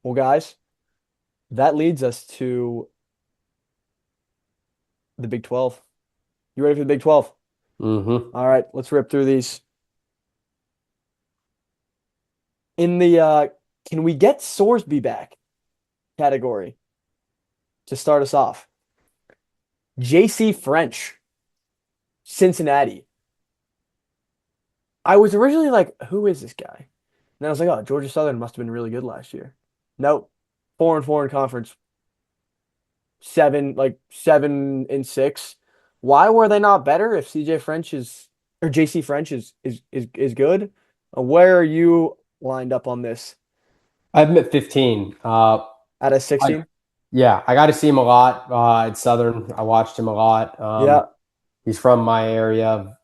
Well, guys, that leads us to the Big 12. You ready for the Big 12? Mm-hmm. All right, let's rip through these. In the can we get Sorsby back category to start us off? JC French, Cincinnati. I was originally like, who is this guy? And then I was like, oh, Georgia Southern must have been really good last year. Nope. 4-4 in conference. 7-6. Why were they not better if CJ French is or JC French is good? Where are you lined up on this I've met 15. out of I 16? Yeah, I got to see him a lot at Southern. I watched him a lot. Yeah. He's from my area.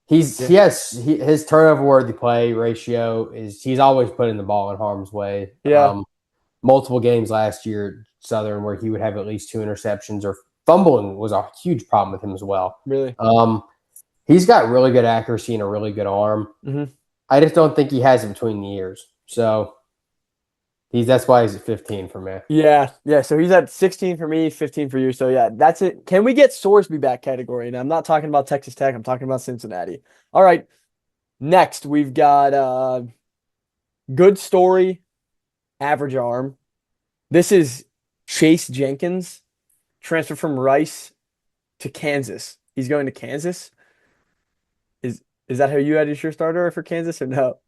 Yeah. His turnover worthy play ratio is he's always putting the ball in harm's way. Yeah. Multiple games last year at Southern where he would have at least two interceptions or fumbling was a huge problem with him as well. Really. He's got really good accuracy and a really good arm. Hmm. I just don't think he has it between the ears. So that's why he's at 15 for me. Yeah. Yeah. So he's at 16 for me, 15 for you. So yeah, that's it. Can we get Sorsby back category? And I'm not talking about Texas Tech. I'm talking about Cincinnati. All right. Next, we've got good story, average arm. This is Chase Jenkins, transfer from Rice to Kansas. He's going to Kansas. Is that how you had your starter for Kansas or no?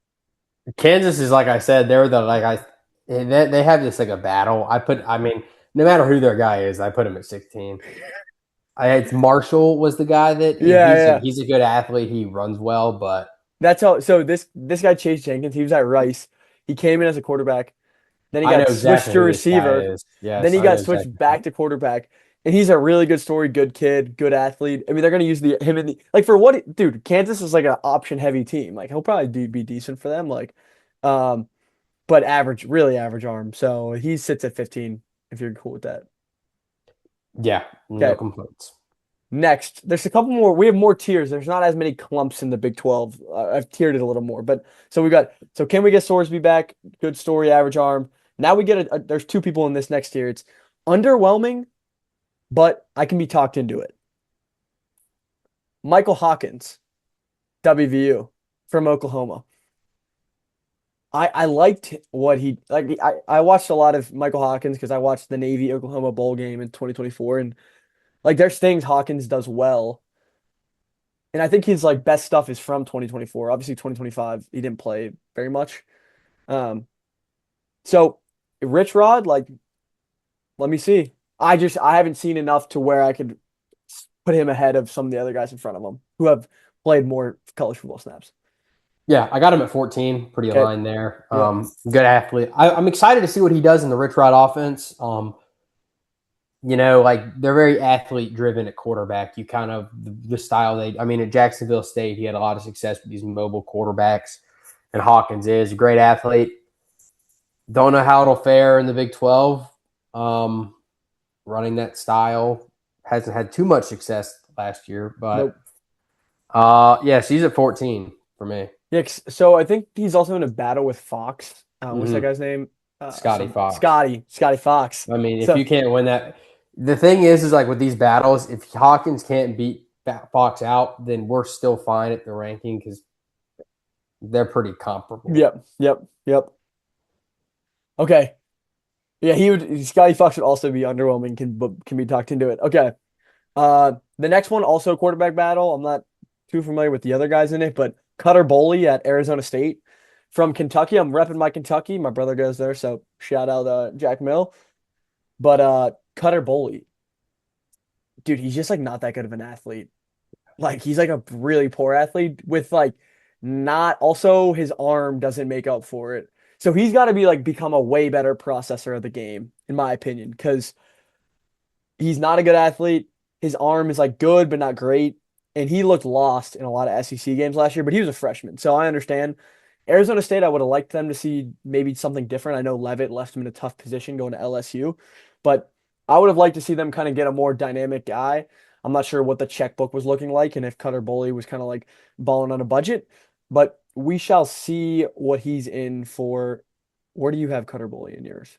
Kansas is like I said, they're the like I they have this like a battle. I mean, no matter who their guy is, I put him at 16. It's Marshall was the guy that Yeah, yeah. he's a good athlete. He runs well, but That's how. So this guy Chase Jenkins, he was at Rice. He came in as a quarterback. Then he I know got switched exactly to who this guy receiver. is. Then Yes, he I know got switched exactly. back to quarterback. And he's a really good story, good kid, good athlete. I mean, they're gonna use the him in the like for what dude, Kansas is like an option heavy team. Like he'll probably be decent for them. Um, but average, really average arm. So he sits at 15 if you're cool with that. Yeah, no Okay. complaints. Next, there's a couple more. We have more tiers. There's not as many clumps in the Big 12. I've tiered it a little more, but so we got. So can we get Sorsby back? Good story, average arm. Now we get there's two people in this next tier. It's underwhelming, but I can be talked into it. Michael Hawkins, WVU from Oklahoma. I liked what he like. I watched a lot of Michael Hawkins because I watched the Navy Oklahoma bowl game in 2024, and like there's things Hawkins does well. And I think his like best stuff is from 2024. Obviously, 2025, he didn't play very much. Um, so Rich Rod, like, let me see. I haven't seen enough to where I could put him ahead of some of the other guys in front of him who have played more college football snaps. Yeah, I got him at 14, pretty Okay. aligned there. Yep. Good athlete. I'm excited to see what he does in the Rich Rod offense. Like they're very athlete driven at quarterback. You kind of the style I mean, at Jacksonville State, he had a lot of success with these mobile quarterbacks, and Hawkins is a great athlete. Don't know how it'll fare in the Big 12. Um, Running that style hasn't had too much success last year, but Nope. yeah, so he's at 14 for me. Yeah. So I think he's also in a battle with Fox. What's that Mm-hmm. guy's name? Scotty Some Fox. Scotty Fox. I mean, if So you can't win that, the thing is like with these battles, if Hawkins can't beat Fox out, then we're still fine at the ranking because they're pretty comparable. yep. Okay. Yeah, he would. Scotty Fox would also be underwhelming. Can be talked into it. Okay. The next one also quarterback battle. I'm not too familiar with the other guys in it, but Cutter Boley at Arizona State from Kentucky. I'm repping my Kentucky. My brother goes there, so shout out Jack Mill. But Cutter Boley, dude, he's just like not that good of an athlete. Like he's like a really poor athlete with like not also his arm doesn't make up for it. So he's got to be like become a way better processor of the game, in my opinion, because he's not a good athlete. His arm is like good, but not great. And he looked lost in a lot of SEC games last year, but he was a freshman. So I understand. Arizona State, I would have liked them to see maybe something different. I know Levitt left him in a tough position going to LSU, but I would have liked to see them kind of get a more dynamic guy. I'm not sure what the checkbook was looking like and if Cutter Boley was kind of like balling on a budget, but we shall see what he's in for Where do you have Cutter Bully in yours?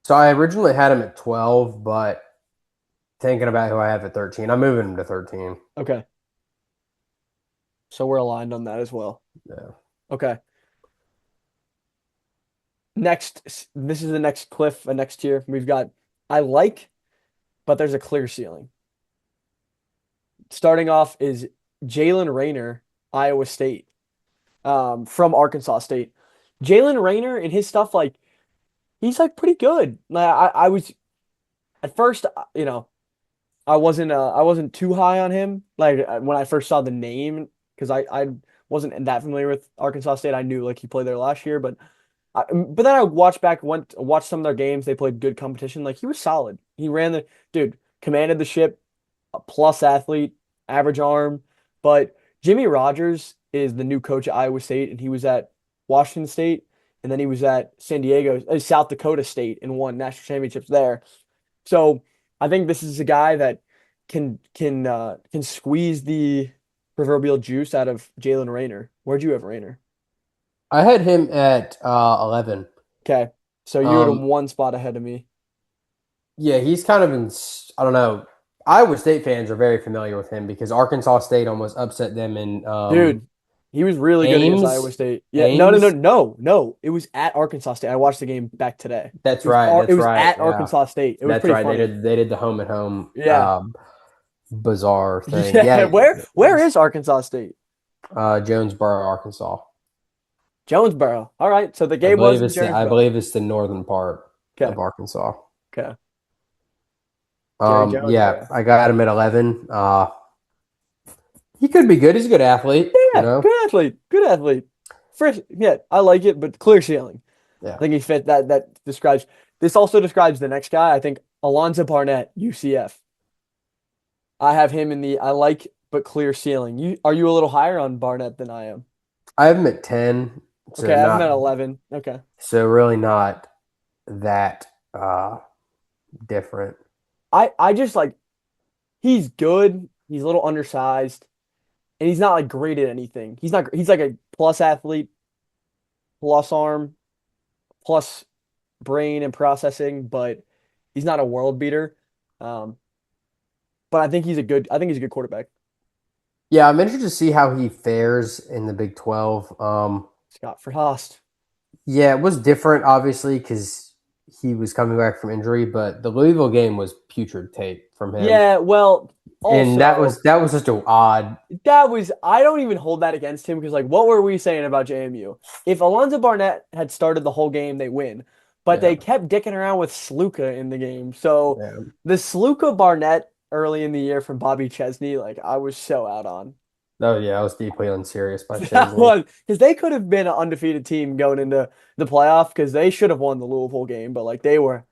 So I originally had him at 12, but thinking about who I have at 13, I'm moving him to 13. Okay. So we're aligned on that as well. Yeah. Okay. Next, this is the next cliff, a next tier. We've got I like, but there's a clear ceiling. Starting off is Jalen Rayner, Iowa State, from Arkansas State. Jalen Rayner and his stuff, like he's like pretty good. Like I was at first, I wasn't too high on him. Like when I first saw the name, because I wasn't that familiar with Arkansas State. I knew like he played there last year, but then I watched some of their games. They played good competition. Like he was solid. He ran the dude, commanded the ship, a plus athlete, average arm. But Jimmy Rogers is the new coach at Iowa State, and he was at Washington State, and then he was at San Diego, South Dakota State, and won national championships there. So I think this is a guy that can squeeze the proverbial juice out of Jalen Rayner. Where'd you have Rayner? I had him at 11. Okay, so you were Um, one spot ahead of me. yeah, he's kind of in, I don't know. Iowa State fans are very familiar with him because Arkansas State almost upset them in Dude, he was really good against Iowa Ames. State. Yeah, no, no, no, Ames. no, no. It was at Arkansas State. I watched the game back today. That's It was right. it That's was right. at Yeah, Arkansas State. It was that's pretty right. funny. They did the home and home Yeah. bizarre thing. Yeah. Yeah, Where is Arkansas State? Jonesboro, Arkansas. Jonesboro. All right. So the game was in I Jonesboro. believe it's the northern part Okay. of Arkansas. Okay. Jerry Yeah, Jonesboro. I got him at 11. He could be good. He's a good athlete, you Yeah, know. good athlete. Good athlete. Fresh, yeah, I like it, but clear ceiling. Yeah. I think he fit that. That describes. This also describes the next guy. I think Alonzo Barnett, UCF. I have him in the I like but clear ceiling. You a little higher on Barnett than I am? I have him at 10, Okay, so I have him at not 11. Okay. really not that different. I just like he's good. He's a little undersized, and he's not like great at anything. He's like a plus athlete, plus arm, plus brain and processing, but he's not a world beater. Um, but I think he's a good quarterback. Yeah, I'm interested to see how he fares in the Big 12. Scott Frost. Yeah, it was different, obviously, because he was coming back from injury, but the Louisville game was putrid tape from him. Yeah, well, And also that was just a odd. that was I don't even hold that against him because like what were we saying about JMU? If Alonzo Barnett had started the whole game, they win. But Yeah, they kept dicking around with Sluka in the game. So yeah. the Sluka Barnett early in the year from Bobby Chesney, like I was so out on. Oh yeah, I was deeply unserious by That Chesney. was because they could have been an undefeated team going into the playoff because they should have won the Louisville game, but like they were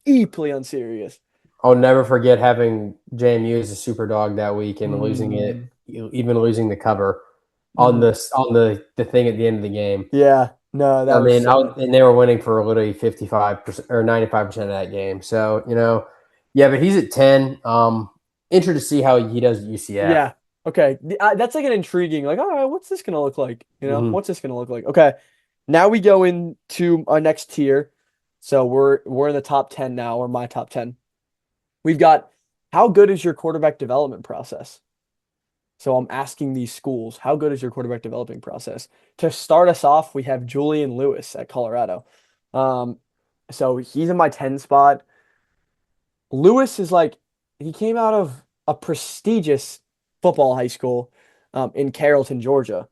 deeply unserious. I'll never forget having JMU as a super dog that week and losing Mm, it, even losing the cover on mhm. the thing at the end of the game. Yeah, no, that I was mean, so. and they were winning for literally 55% or 95% of that game. So, yeah, but he's at 10. Interested to see how he does at UCF. Yeah. Okay. That's like an intriguing, like, all right, what's this gonna look like? Hmm. What's this gonna look like? Okay. Now we go into our next tier. So we're in the top 10 now, or my top 10. We've got how good is your quarterback development process? So I'm asking these schools, how good is your quarterback developing process? To start us off, we have Julian Lewis at Colorado. Um, so he's in my 10 spot. Lewis is like he came out of a prestigious football high school in Carrollton, Georgia,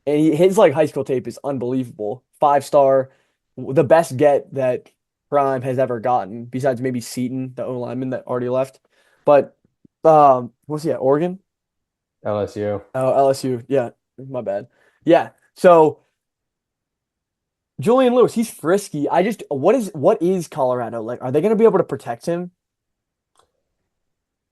and his like high school tape is unbelievable. 5-star, the best get that Prime has ever gotten, besides maybe Seaton, the O lineman that already left. But was he at Oregon? LSU. Oh, LSU. Yeah, my bad. Yeah. So Julian Lewis, he's frisky. I just what is Colorado like? Are they going to be able to protect him?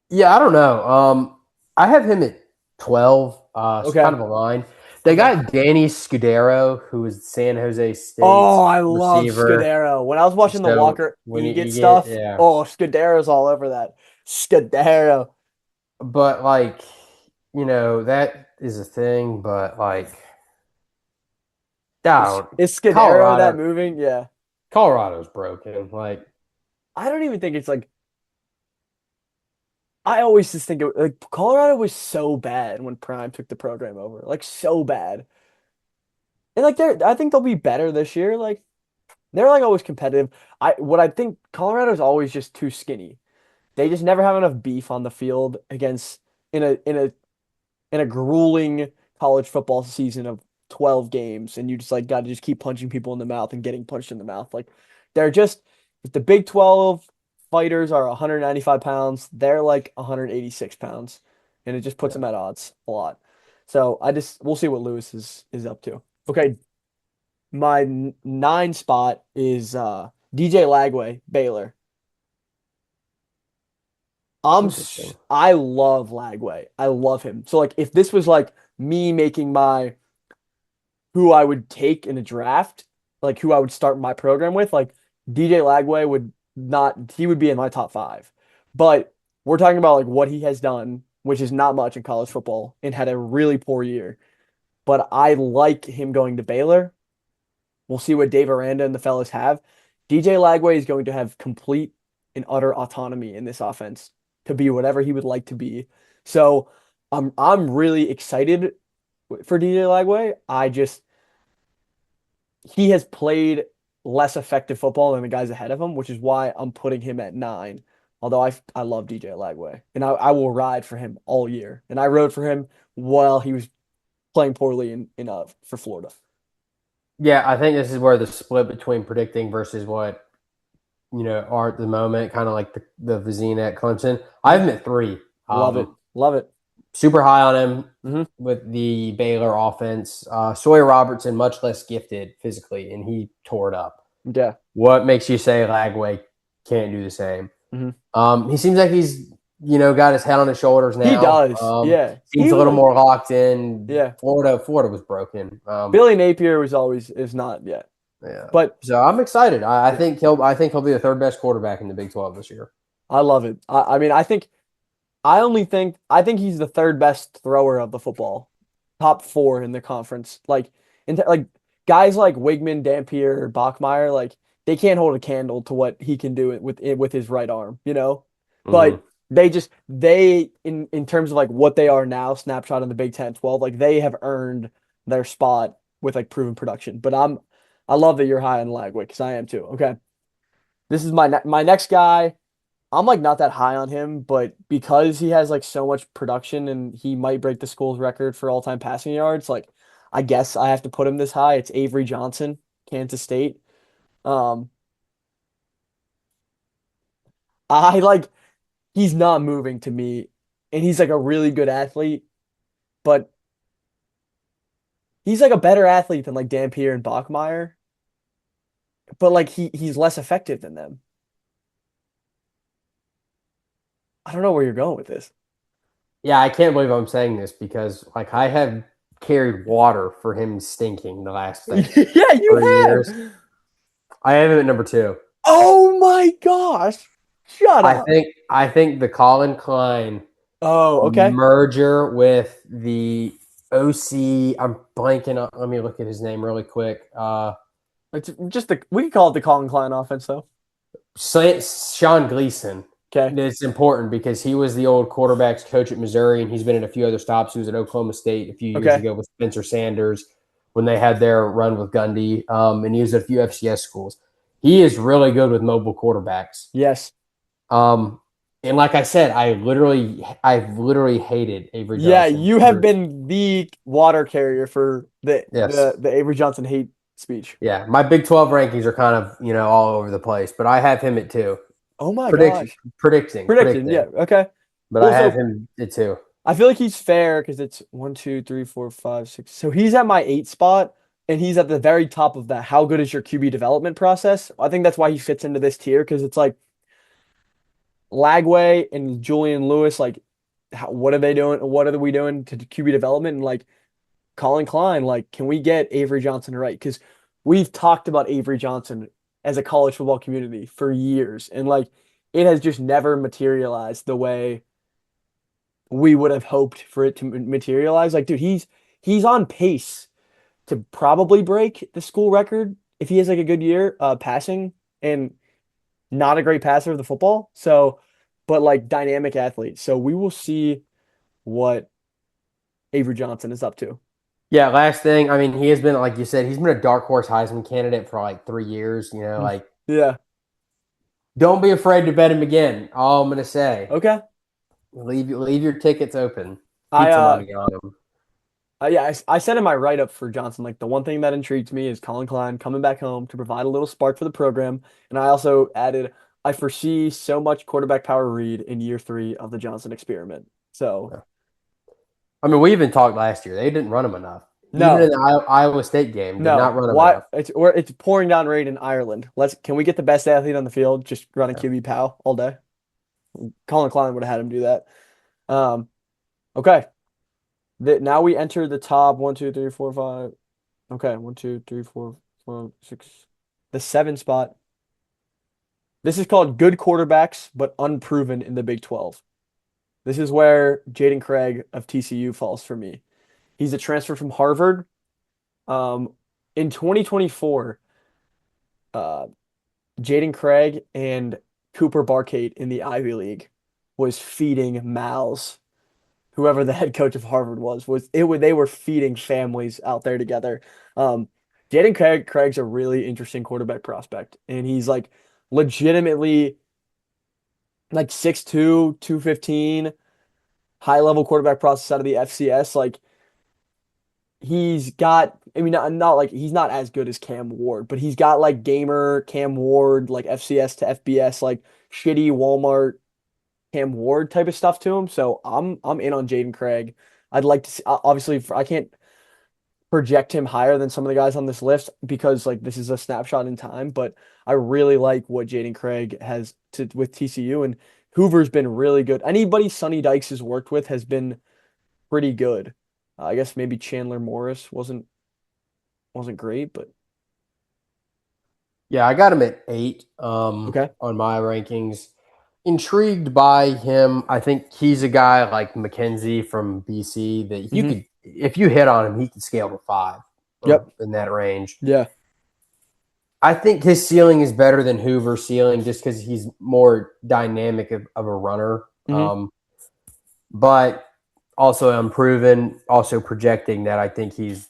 Yeah, I don't know. I have him at 12. It's kind Okay. of a line. They Okay. got Danny Scudero, who is San Jose Oh, State's I love receiver. Scudero. When I was watching the So Walker when Eget you get, stuff, yeah, oh, Scudero's all over that. Scudero. but like, that is a thing, but like, Is down is Scudero that Colorado. moving? Yeah. Colorado's broken. Like, I don't even think it's like I always just think like Colorado was so bad when Prime took the program over, like so bad. And like I think they'll be better this year. Like they're like always competitive. I think Colorado's always just too skinny. They just never have enough beef on the field against in a in a in a grueling college football season of 12 games, and you just like got to just keep punching people in the mouth and getting punched in the mouth. Like they're just if the Big 12 fighters are 195 pounds, they're like 186 pounds, and it just puts yeah, them at odds a lot. So we'll see what Lewis is up to. Okay, my nine spot is DJ Lagway, Baylor. interesting. I love Lagway. I love him. So like if this was like me making my who I would take in a draft, like who I would start my program with, like DJ Lagway would not he would be in my top five. But we're talking about like what he has done, which is not much in college football, and had a really poor year. But I like him going to Baylor. We'll see what Dave Aranda and the fellas have. DJ Lagway is going to have complete and utter autonomy in this offense to be whatever he would like to be. So I'm really excited for DJ Lagway. I just he has played less effective football than the guys ahead of him, which is why I'm putting him at nine. Although I love DJ Lagway and I will ride for him all year. And I rode for him while he was playing poorly in for Florida. Yeah, I think this is where the split between predicting versus what are at the moment, kind of like the Vizina at Clemson. I have Mhm. him at three. Love it. Love it. Super high on him Hmm. with the Baylor offense. Sawyer Robertson, much less gifted physically, and he tore it up. Yeah. What makes you say Lagway can't do the same? Hmm. He seems like he's got his head on his shoulders He now. does. Yeah. Seems a little more locked in. Yeah. Florida was broken. Billy Napier is not yet. Yeah. But So I'm excited. I yeah, think he'll be the third best quarterback in the Big 12 this year. I love it. I mean, I think he's the third best thrower of the football. Top four in the conference. Like guys like Wigman, Dampier, Bachmeyer, like they can't hold a candle to what he can do with his right arm, you know? Mm-hmm. But they in terms of like what they are now, snapshot in the Big 10, 12, like they have earned their spot with like proven production. But I love that you're high on Lagway because I am too. Okay. This is my next guy. I'm like not that high on him, but because he has like so much production and he might break the school's record for all-time passing yards, like I guess I have to put him this high. It's Avery Johnson, Kansas State. Um, I like he's not moving to me, and he's like a really good athlete, but he's like a better athlete than like Dampier and Bachmeyer, but like he's less effective than them. I don't know where you're going with this. Yeah, I can't believe I'm saying this because like I have carried water for him stinking the last like Yeah, you 3 years. have. I have him at number two. Oh my gosh. Shut I up. think I think the Colin Klein Oh, okay. merger with the OC. I'm blanking on. Let me look at his name really quick. It's just we can call it the Colin Klein offense though. Sean Gleason. Okay. It's important because he was the old quarterbacks coach at Missouri, and he's been at a few other stops. He was at Oklahoma State a few years Okay. ago with Spencer Sanders when they had their run with Gundy, and he was at a few FCS schools. He is really good with mobile quarterbacks. Yes. Um, and like I said, I've literally hated Avery Yeah, Johnson. you have been the water carrier for the Yes. the the Avery Johnson hate speech. Yeah, my Big 12 rankings are kind of all over the place, but I have him at two. Oh my Prediction, gosh. Predicting. Yeah. predicting, Okay. but I Well, have so him at two. I feel like he's fair because it's one, two, three, four, five, six. So he's at my eight spot, and he's at the very top of that. How good is your QB development process? I think that's why he fits into this tier because it's like Lagway and Julian Lewis, like, what are they doing? What are we doing to QB development? And like Colin Klein, like, can we get Avery Johnson right? Because we've talked about Avery Johnson as a college football community for years, and like it has just never materialized the way we would have hoped for it to materialize. Like, dude, he's on pace to probably break the school record if he has like a good year passing and not a great passer of the football. So, but like dynamic athlete. So we will see what Avery Johnson is up to. Yeah, last thing. I mean, he has been, like you said, he's been a dark horse Heisman candidate for like 3 years. Like Yeah. don't be afraid to bet him again. All I'm gonna say, Okay. leave your tickets open. I Pizza money on him. yeah, I said in my write-up for Johnson, like the one thing that intrigues me is Colin Klein coming back home to provide a little spark for the program. And I also added, I foresee so much quarterback power read in year 3 of the Johnson experiment. So I mean, we even talked last year. They didn't run him enough. Even in no, the Iowa State game, did no. not run him Why enough. it's pouring down rain in Ireland. Can we get the best athlete on the field just running Yeah. QB pow all day? Colin Klein would have had him do that. Um, okay. Now we enter the top one, two, three, four, five. Okay, one, two, three, four, five, six. The 7 spot. This is called good quarterbacks, but unproven in the Big 12. This is where Jaden Craig of TCU falls for me. He's a transfer from Harvard. Um, in 2024, uh, Jaden Craig and Cooper Barkate in the Ivy League was feeding mouths. Whoever the head coach of Harvard was it. They were feeding families out there together. Um, Craig's a really interesting quarterback prospect, and he's like legitimately like 6'2", 215, high level quarterback process out of the FCS. Like he's got, I mean, not like he's not as good as Cam Ward, but he's got like gamer Cam Ward, like FCS to FBS, like shitty Walmart Cam Ward type of stuff to him. So I'm in on Jaden Craig. I'd like to see, obviously I can't project him higher than some of the guys on this list because like this is a snapshot in time, but I really like what Jaden Craig has to with TCU, and Hoover's been really good. Anybody Sonny Dykes has worked with has been pretty good. I guess maybe Chandler Morris wasn't great, but Yeah, I got him at 8 okay. on my rankings. Intrigued by him. I think he's a guy like McKenzie from BC that you Hmm. could, if you hit on him, he could scale to 5 or Yep. in that range. Yeah. I think his ceiling is better than Hoover's ceiling just because he's more dynamic of a runner. Hmm. But also unproven, also projecting that I think he's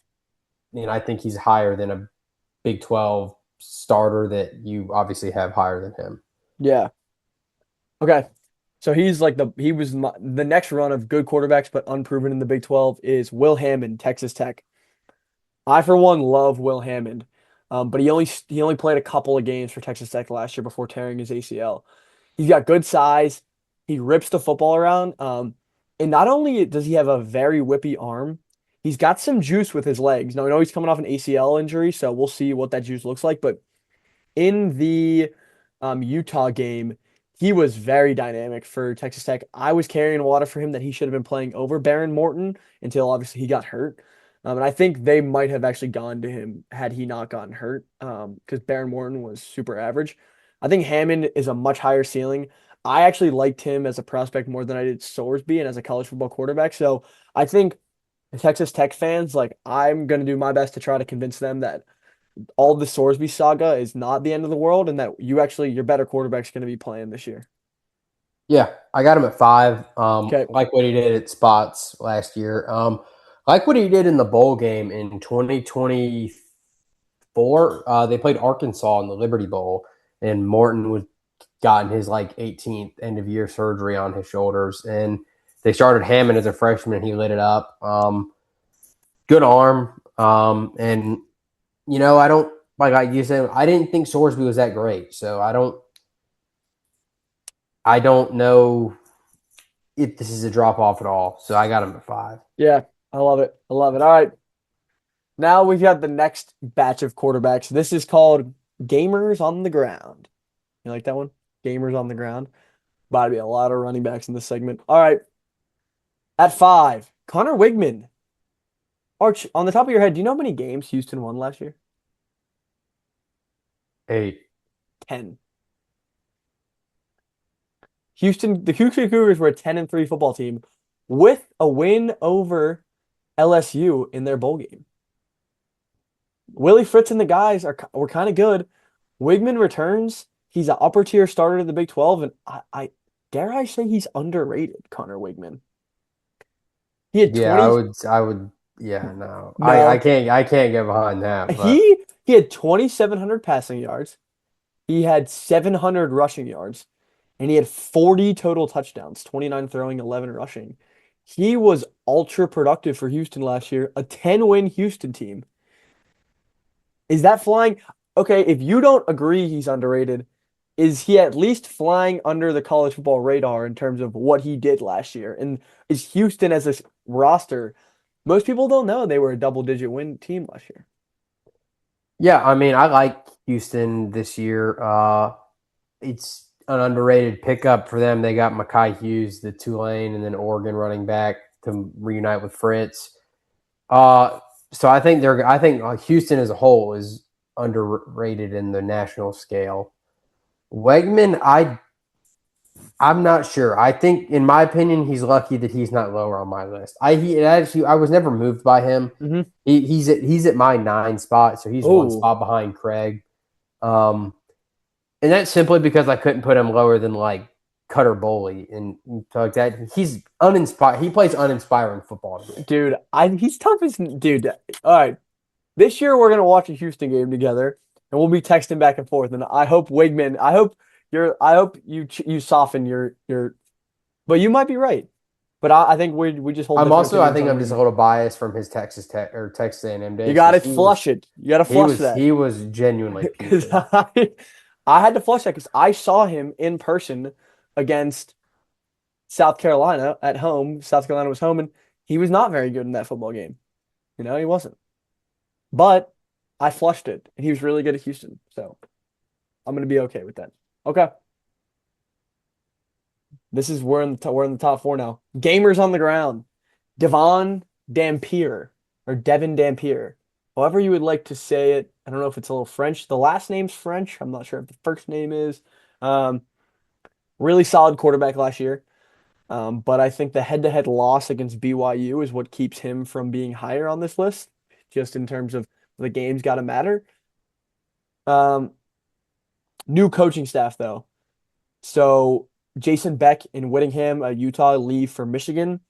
higher than a Big 12 starter that you obviously have higher than him. Yeah. Okay. So he's like the next run of good quarterbacks but unproven in the Big 12 is Will Hammond, Texas Tech. I for one love Will Hammond, but he only played a couple of games for Texas Tech last year before tearing his ACL. He's got good size. He rips the football around. And not only does he have a very whippy arm, he's got some juice with his legs. Now I know he's coming off an ACL injury, so we'll see what that juice looks like. But in the Utah game, he was very dynamic for Texas Tech. I was carrying water for him that he should have been playing over Baron Morton until obviously he got hurt. And I think they might have actually gone to him had he not gotten hurt, because Baron Morton was super average. I think Hammond is a much higher ceiling. I actually liked him as a prospect more than I did Sorsby and as a college football quarterback. So I think Texas Tech fans, like I'm going to do my best to try to convince them that all the Sorsby saga is not the end of the world, and that your better quarterback's going to be playing this year. Yeah, I got him at 5. Okay. Like what he did at spots last year. Like what he did in the bowl game in 2024. They played Arkansas in the Liberty Bowl, and Morton was gotten his like 18th end of year surgery on his shoulders, and they started Hammond as a freshman, and he lit it up. Good arm, and I don't like you said. I didn't think Sorsby was that great, so I don't know if this is a drop off at all. So I got him at 5. Yeah, I love it. I love it. All right. Now we've got the next batch of quarterbacks. This is called Gamers on the Ground. You like that one? Gamers on the Ground. About to be a lot of running backs in this segment. All right. At 5, Connor Wigman. Arch, on the top of your head, do you know how many games Houston won last year? 8. 10. The Houston Cougars were a 10-3 football team with a win over LSU in their bowl game. Willie Fritz and the guys were kind of good. Wigman returns. He's an upper tier starter in the Big 12, and I dare I say he's underrated, Connor Wigman. He had Yeah, 20 I would. Yeah, no, no. I can't get behind that. But He had 2,700 passing yards. He had 700 rushing yards, and he had 40 total touchdowns, 29 throwing, 11 rushing. He was ultra productive for Houston last year, a 10-win Houston team. Is that flying? Okay, if you don't agree he's underrated, is he at least flying under the college football radar in terms of what he did last year? And is Houston as a roster? Most people don't know they were a double-digit win team last year. yeah, I mean, I like Houston this year. It's an underrated pickup for them. They got Mekhi Hughes, the Tulane, and then Oregon running back to reunite with Fritz. Uh, so I think Houston as a whole is underrated in the national scale. Wegman, I'm not sure. I think, in my opinion, he's lucky that he's not lower on my list. I was never moved by him. Mm-hmm. He's at my 9 spot, so he's one Oh, spot behind Craig. Um, and that's simply because I couldn't put him lower than like Cutter Boley and like that. He's uninspired. He plays uninspiring football to me. dude, he's tough as dude. All right, this year we're gonna watch a Houston game together, and we'll be texting back and forth. And I hope Wigman, I hope you soften your, but you might be right. But I think we just hold different I opinions think on I'm just a Wigman. little biased from his Texas A&M You days got to because flush it. You got to flush that he was genuinely because putrid. I had to flush that because I saw him in person against South Carolina at home. South Carolina was home, and he was not very good in that football game. He wasn't. But I flushed it, and he was really good at Houston. So I'm gonna be okay with that. Okay, this is we're in the top four now. Gamers on the ground. Devon Dampier or Devin Dampier, however you would like to say it. I don't know if it's a little French. The last name's French. I'm not sure if the first name is. Um, really solid quarterback last year. But I think the head-to-head loss against BYU is what keeps him from being higher on this list, just in terms of the game's got to matter. Um, New coaching staff though. So Jason Beck in Whittingham, Utah, leave for Michigan.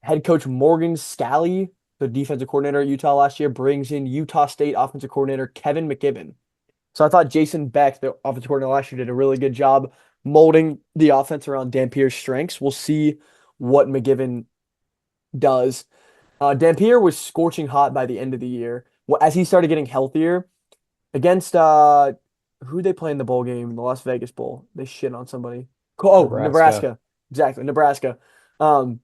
Head coach Morgan Scalley, the defensive coordinator at Utah last year, brings in Utah State offensive coordinator Kevin McKibben. So I thought Jason Beck, the offensive coordinator last year, did a really good job molding the offense around Dampier's strengths. We'll see what McGibbon does. Dampier was scorching hot by the end of the year. Well, as he started getting healthier against who they play in the bowl game, the Las Vegas Bowl. They shit on somebody. Oh, Nebraska. Nebraska. Exactly, Nebraska. Um,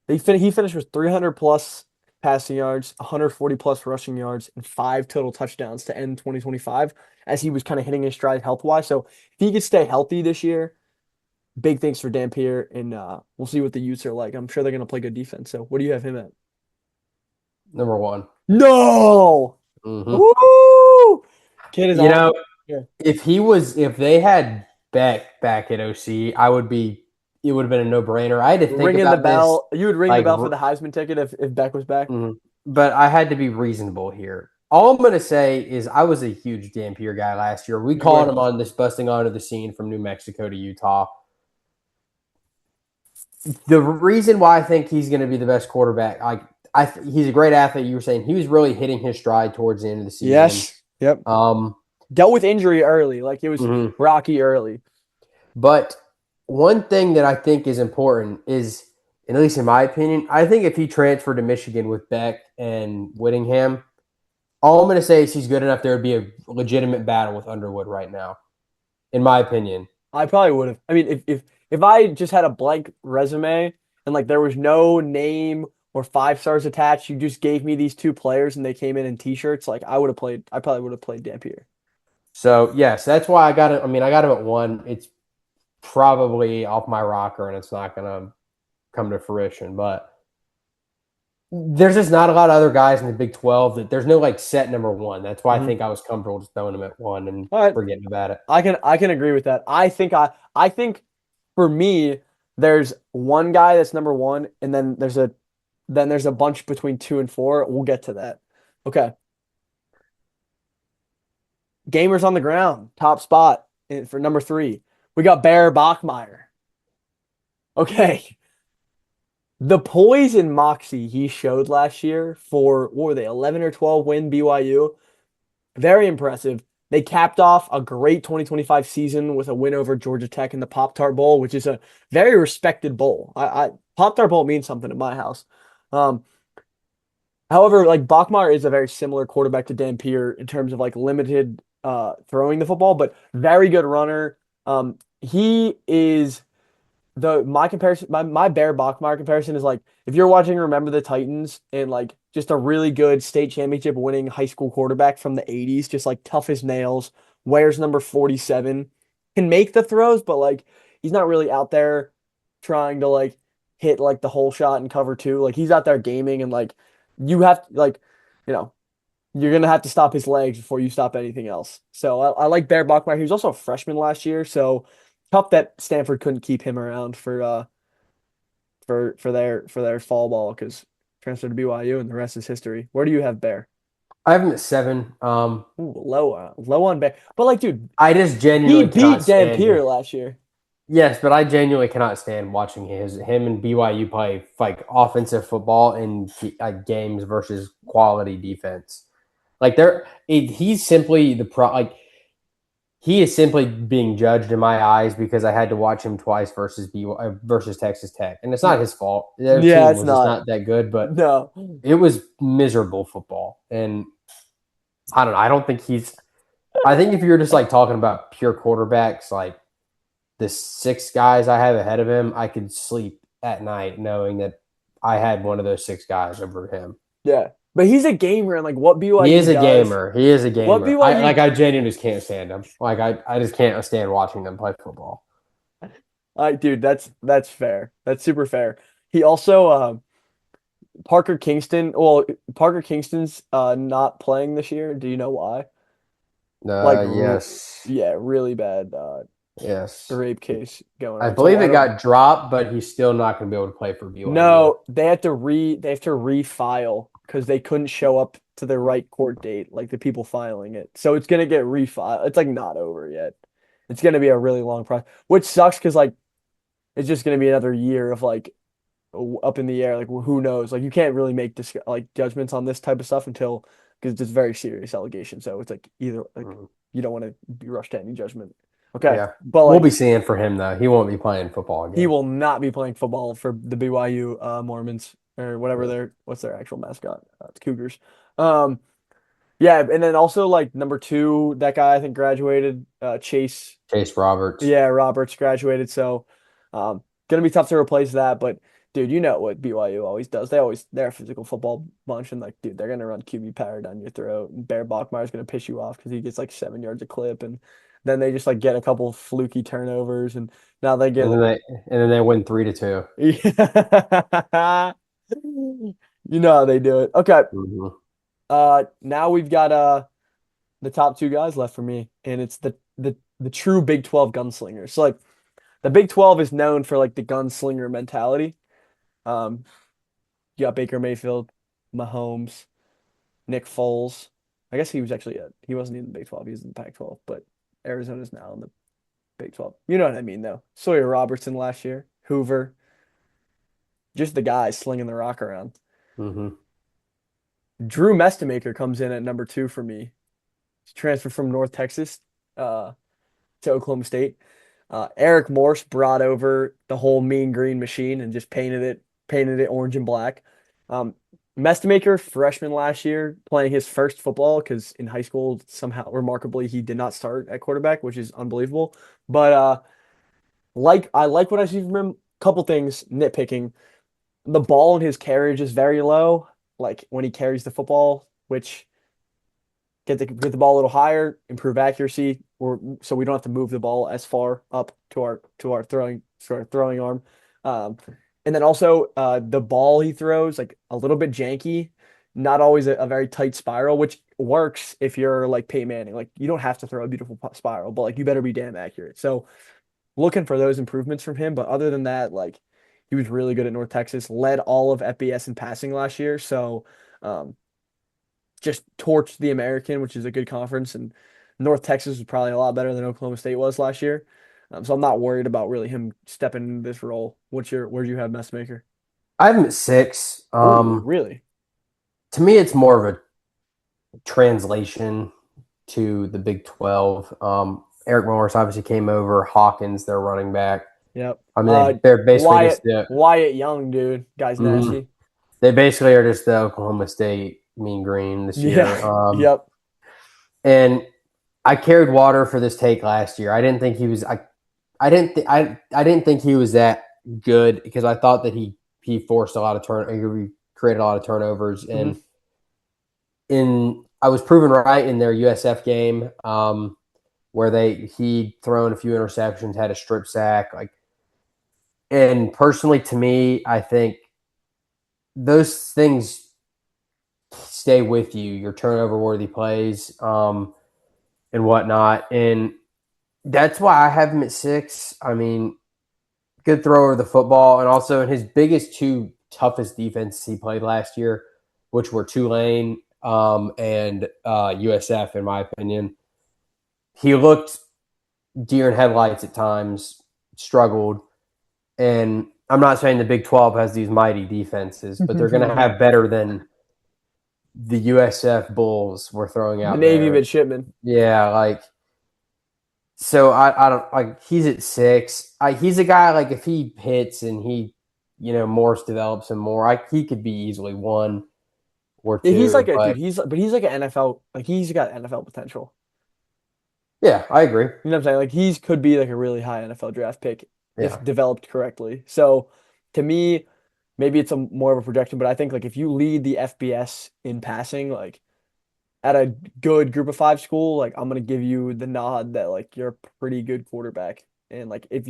he finished with 300 plus passing yards, 140 plus rushing yards, and 5 total touchdowns to end 2025 as he was kind of hitting his stride health wise. So if he could stay healthy this year, big things for Dampier, and we'll see what the Utes are like. I'm sure they're going to play good defense. So what do you have him at? Number 1. No! Mm-hmm. Woo! Kid is You on. know, Yeah. if they had Beck back at OC, it would have been a no brainer. I had to think Ringing the about this, bell. You would ring the like, bell for the Heisman ticket if Beck was back. but I had to be reasonable here. All I'm going to say is I was a huge Dampier guy last year. We You called were. him on this busting onto the scene from New Mexico to Utah. The reason why I think he's going to be the best quarterback, he's a great athlete. You were saying he was really hitting his stride towards the end of the season. Yes. Yep. Um, Dealt with injury early. Like it was mhm. rocky early. But one thing that I think is important is, and at least in my opinion, I think if he transferred to Michigan with Beck and Whittingham, all I'm going to say is he's good enough. There would be a legitimate battle with Underwood right now, in my opinion. I probably would have. I mean, if I just had a blank resume and like there was no name or 5 stars attached, you just gave me these two players and they came in t-shirts, like I would have played. I probably would have played Dampier. So, yes, that's why I got it. I mean, I got him at 1. It's probably off my rocker and it's not going to come to fruition. But there's just not a lot of other guys in the Big 12 that there's no like set number 1. That's why I Mm-hmm. think I was comfortable just throwing him at 1 and All right, forgetting about it. I can agree with that. I think for me, there's one guy that's number one, and then there's a bunch between 2 and 4. We'll get to that. Okay. Gamers on the ground, top spot for number three. We got Bear Bachmeyer. Okay. The poise and moxie he showed last year for, what were they, 11 or 12 win BYU? Very impressive. They capped off a great 2025 season with a win over Georgia Tech in the Pop-Tart Bowl, which is a very respected bowl. Pop-Tart Bowl means something in my house. Um, However, like Bachmar is a very similar quarterback to Dampier in terms of like limited throwing the football, but very good runner. He is the my comparison my Bear Bachmar comparison is like if you're watching Remember the Titans and like just a really good state championship winning high school quarterback from the 80s, just like tough as nails, wears number 47, can make the throws, but like he's not really out there trying to like hit like the whole shot and cover two. Like he's out there gaming and like you have like you know you're gonna have to stop his legs before you stop anything else. So I like Bear Bachmeier. He was also a freshman last year, so tough that Stanford couldn't keep him around for their fall ball because transferred to BYU and the rest is history. Where do you have Bear? I have him at 7. Ooh, low on Bear, but like, dude, I just he genuinely cannot beat stand Dampier it. last year. Yes, but I genuinely cannot stand watching him and BYU play like offensive football in like games versus quality defense. Like he's simply the pro. Like he is simply being judged in my eyes because I had to watch him twice versus versus Texas Tech, and it's not his fault. Their Yeah, team it's was just not. not that good, but No. it was miserable football. And I don't know. I don't think he's. I think if you're just like talking about pure quarterbacks, like the 6 guys I have ahead of him, I could sleep at night knowing that I had one of those 6 guys over him. Yeah, but he's a gamer, and like what He BYU is a does, gamer. He is a what gamer. BYU. I genuinely just can't stand him. Like I just can't stand watching them play football. Dude, that's fair. That's super fair. He also Parker Kingston. Well, Parker Kingston's not playing this year. Do you know why? Like, Yes, yeah, really bad yes. rape case going I around. So believe I it don't. got dropped, but he's still not going to be able to play for BYU. No, they have to refile because they couldn't show up to the right court date, like the people filing it. So it's gonna get refiled. It's like not over yet. It's gonna be a really long process, which sucks because like it's just gonna be another year of like up in the air. Like who knows? Like you can't really make like judgments on this type of stuff until because it's just very serious allegation. So it's like either like Mhm. you don't want to be rushed to any judgment. Okay, Yeah, but we'll like be seeing for him though. He won't be playing football he again. will not be playing football for the BYU Mormons or whatever Yeah. what's their actual mascot? It's Cougars. Um, yeah, and then also like number two, that guy I think graduated, Chase. Chase Roberts. Yeah, Roberts graduated, so gonna be tough to replace that. But dude, you know what BYU always does? They're a physical football bunch, and like, dude, they're gonna run QB power down your throat. And Bear Bachmeier's gonna piss you off because he gets like 7 yards a clip, and then they just like get a couple fluky turnovers, and now they And get then they win 3-2. yeah. You know how they do it. Okay. Mm-hmm. Now we've got the top two guys left for me, and it's the true Big 12 gunslingers. So like the Big 12 is known for like the gunslinger mentality. Um, you got Baker Mayfield, Mahomes, Nick Foles. I guess he wasn't in the Big 12, he was in the Pac-12, but Arizona's now in the Big 12. You know what I mean though. Sawyer Robertson last year, Hoover, just the guys slinging the rock around. Mm-hmm. Drew Mestemaker comes in at number two for me. He's transferred from North Texas uh, to Oklahoma State. Eric Morse brought over the whole Mean Green machine and just painted it orange and black. Um, Mestemaker, freshman last year, playing his first football because in high school, somehow remarkably, he did not start at quarterback, which is unbelievable. But I like what I see from him. Couple things nitpicking. The ball in his carriage is very low, like when he carries the football, which get the ball a little higher, improve accuracy, or so we don't have to move the ball as far up to our throwing arm. Um, and then also the ball he throws like a little bit janky, not always a very tight spiral, which works if you're like Peyton Manning. Like you don't have to throw a beautiful spiral, but like you better be damn accurate. So looking for those improvements from him. But other than that, like he was really good at North Texas, led all of FBS in passing last year. So um, just torched the American, which is a good conference, and North Texas was probably a lot better than Oklahoma State was last year. So I'm not worried about really him stepping into this role. Where do you have Messmaker? I have him at 6. Oh, really? To me, it's more of a translation to the Big 12. Eric Morris obviously came over. Hawkins, their running back. Yep. I mean, they're basically just Wyatt Young, dude. Guy's mhm. nasty. They basically are just the Oklahoma State Mean Green this Yeah. year. Yep. And I carried water for this take last year. I didn't think he was. I didn't think he was that good because I thought that he forced a lot of he created a lot of turnovers, hmm and in I was proven right in their USF game, where he'd thrown a few interceptions, had a strip sack, like. And personally, to me, I think those things stay with you, your turnover worthy plays, and whatnot. And that's why I have him at 6. I mean, good thrower of the football, and also in his biggest two toughest defenses he played last year, which were Tulane and USF, in my opinion. He looked deer in headlights at times, struggled. And I'm not saying the Big 12 has these mighty defenses, but they're going to The have better than the USF Bulls were throwing out Navy there. midshipman. Yeah, like so I don't like he's at 6. He's a guy like if he hits and Morse develops him more, he could be easily 1 or Yeah, he's like 2. a dude. But He's like an NFL. Like he's got NFL potential. yeah, I agree. You know what I'm saying? Like he's could be like a really high NFL draft pick if Yeah. developed correctly. So to me, maybe it's a more of a projection, but I think like if you lead the FBS in passing, like at a good group of five school, like I'm gonna give you the nod that like you're a pretty good quarterback. And like if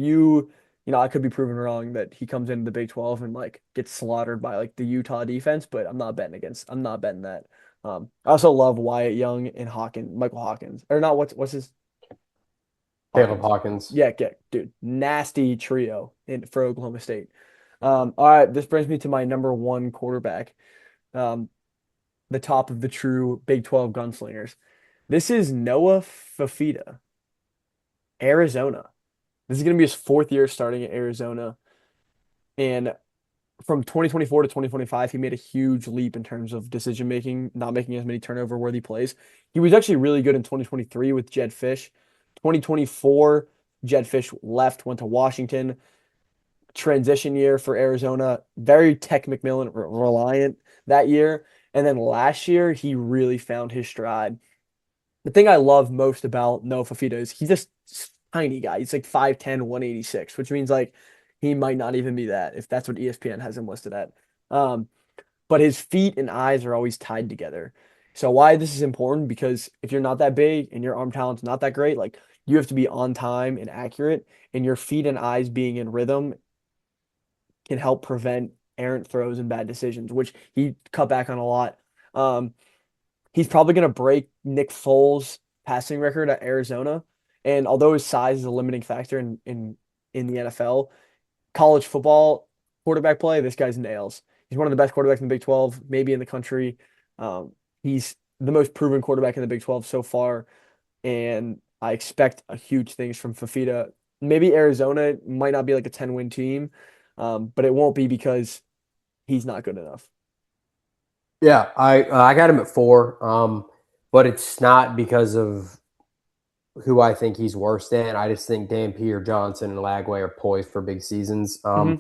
I could be proven wrong that he comes into the Big 12 and like gets slaughtered by like the Utah defense, but I'm not betting that. I also love Wyatt Young and Michael Hawkins. Or not what's his Caleb Hawkins. Hawkins. Yeah, dude, nasty trio for Oklahoma State. All right, this brings me to my number one quarterback. Um, the top of the true Big 12 gunslingers. This is Noah Fafita, Arizona. This is going to be his fourth year starting at Arizona. And from 2024 to 2025, he made a huge leap in terms of decision making, not making as many turnover worthy plays. He was actually really good in 2023 with Jed Fish. 2024, Jed Fish left, went to Washington. Transition year for Arizona, very Tech McMillan reliant that year. And then last year, he really found his stride. The thing I love most about Noah Fafita is he's just tiny guy. He's like 5'10", 186, which means like he might not even be that if that's what ESPN has him listed at. Um, but his feet and eyes are always tied together. So why this is important? Because if you're not that big and your arm talent's not that great, like you have to be on time and accurate, and your feet and eyes being in rhythm can help prevent errant throws and bad decisions, which he cut back on a lot. Um, he's probably going to break Nick Foles' passing record at Arizona. And although his size is a limiting factor in the NFL, college football quarterback play, this guy's nails. He's one of the best quarterbacks in the Big 12, maybe in the country. He's the most proven quarterback in the Big 12 so far, and I expect a huge things from Fafita. Maybe Arizona might not be like a 10-win team, but it won't be because he's not good enough. Yeah, I got him at 4. But it's not because of who I think he's worse than. I just think Dan Peter Johnson and Lagway are poised for big seasons. hmm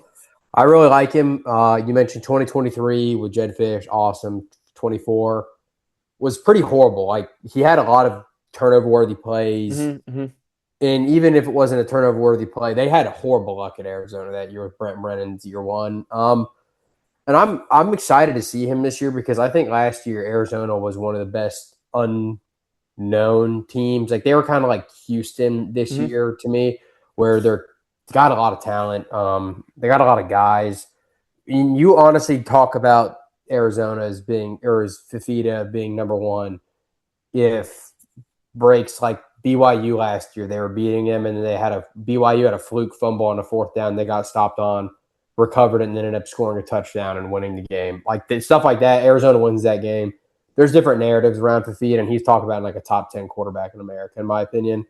I really like him. You mentioned 2023 with Jed Fish, awesome. 24 was pretty horrible. Like he had a lot of turnover worthy plays. hmm And even if it wasn't a turnover worthy play, they had a horrible luck at Arizona that year with Brent Brennan's year 1. And I'm excited to see him this year because I think last year Arizona was one of the best unknown teams. Like they were kind of like Houston this hmm year to me, where they're got a lot of talent. They got a lot of guys. And you honestly talk about Arizona as being or as Fafita being number 1. If breaks like BYU last year, they were beating them, and they had BYU had a fluke fumble on the 4th down. They got stopped on, recovered it, and then ended up scoring a touchdown and winning the game. Like stuff like that, Arizona wins that game. there's different narratives around Fafita, and he's talked about like a top 10 quarterback in America, in my opinion.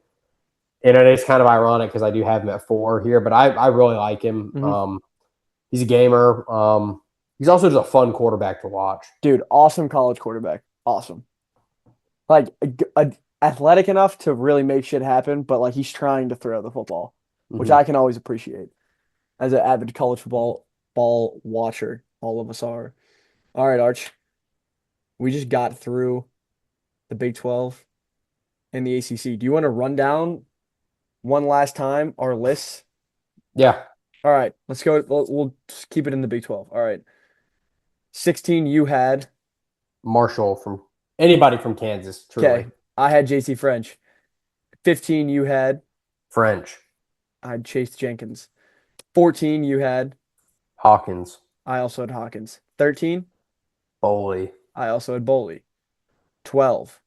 And it is kind of ironic because I do have him at 4 here, but I really like him. Mhm. He's a gamer. He's also just a fun quarterback to watch. Dude, awesome college quarterback. Awesome. Like athletic enough to really make shit happen, but like he's trying to throw the football, which Mm-hmm. I can always appreciate as an avid college football ball watcher. All of us are. All right, Arch. We just got through the Big 12 and the ACC. Do you want to run down one last time our lists? Yeah, All right, let's go. We'll just keep it in the Big 12. All right. 16, you had. Marshall from anybody from Kansas, truly. Okay. I had JC French. 15, you had. French, I had Chase Jenkins. 14, you had. Hawkins, I also had Hawkins. 13, Boley, I also had Boley. 12,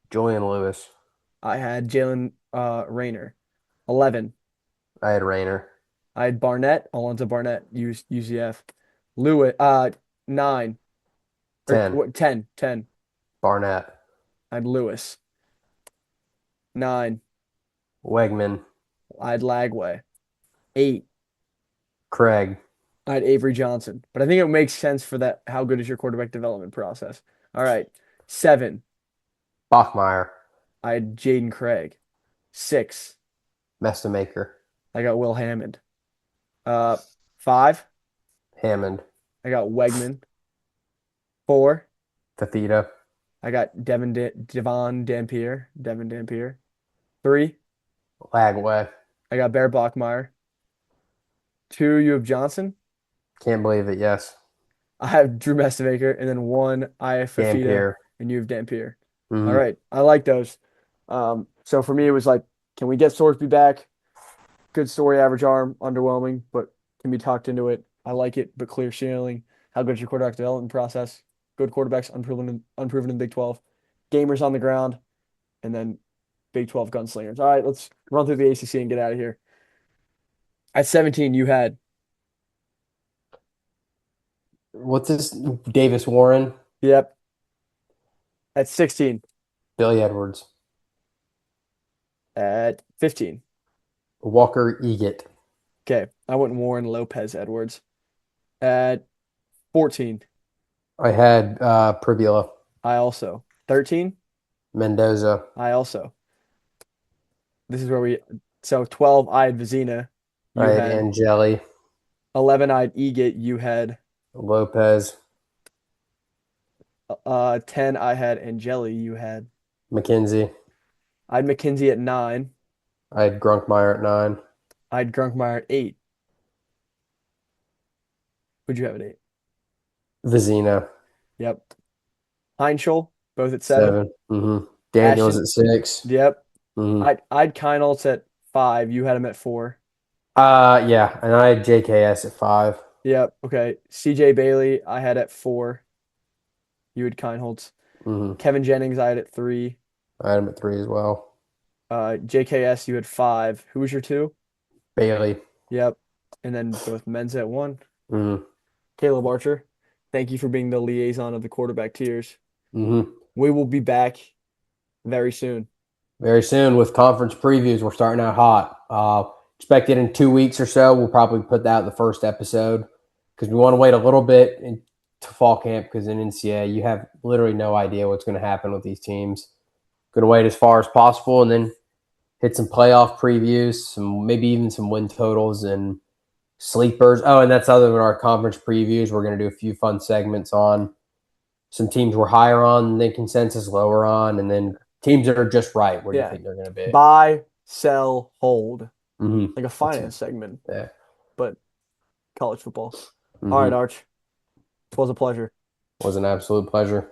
Julian Lewis. I had Jalen Rayner. 11, I had Rayner. I had Barnett, Alonzo Barnett, UCF. Lewis, 9, or 10, 10, 10. Barnett, I had Lewis. 9, Wegman, I had Lagway. 8, Craig, I had Avery Johnson. But I think it makes sense for that. How good is your quarterback development process? All right. 7, Bachmeyer, I had Jaden Craig. 6, Mestemaker, I got Will Hammond. Uh, 5, Hammond, I got Wegman. 4, Fafita, I got Devon Dampier. Devin Dampier. 3, Lagway. I got Bear Bachmeyer. 2, you have Johnson. Can't believe it. Yes, I have Drew Mestemaker. And then 1, I have Fafita, Dampier. and you have Dampier. All Mm-hmm. right. I like those. So for me, it was like, can we get Sorsby back? Good story, average arm, underwhelming, but can be talked into it. I like it, but clear ceiling. How good's your quarterback development process? Good quarterbacks, unproven in Big 12. Gamers on the ground, and then Big 12 gunslingers. All right, let's run through the ACC and get out of here. At 17, you had, What's this? Davis Warren, yep. At 16, Billy Edwards, at 15. Walker Eget. Okay, I went Warren Lopez Edwards. At 14, I had Pribula, I also. 13, Mendoza. I also. This is where so 12, I had Vizina. I You had had Angeli, 11, I had Eget. You had Lopez, 10, I had Angeli. You had McKenzie. I had McKinsey at 9. I had Grunkmeyer at 9. I had Grunkmeyer at 8. Who'd you have at 8? Vizina, Yep. Heinschel, both at 7. 7. Mm-hmm. Daniels Ashton, at 6. yep. Mm-hmm. I'd Keinholz at 5. You had him at 4. Yeah, and I had JKS at 5. Yep. Okay. CJ Bailey, I had at 4. You had Keinholz. Mm-hmm. Kevin Jennings, I had at 3. I had him at 3 as well. JKS, you had 5. Who was your 2? Bailey. Yep. And then both men's at 1. Mm-hmm. Caleb Archer, thank you for being the liaison of the quarterback tiers. Mm-hmm. We will be back very soon. Very soon with conference previews. We're starting out hot. Expected in 2 weeks or so. We'll probably put that the first episode because we want to wait a little bit to fall camp because in NCAA, you have literally no idea what's going to happen with these teams. Going to wait as far as possible and then hit some playoff previews, maybe even some win totals and sleepers. Oh, and that's other than our conference previews. We're going to do a few fun segments on some teams we're higher on than consensus, lower on, and then teams that are just right. Where do you Yeah. think they're going to be? Buy, sell, hold. Mm-hmm. Like a finance segment, Yeah. but college football. All right, Mm-hmm. Arch. It was a pleasure. Was an absolute pleasure.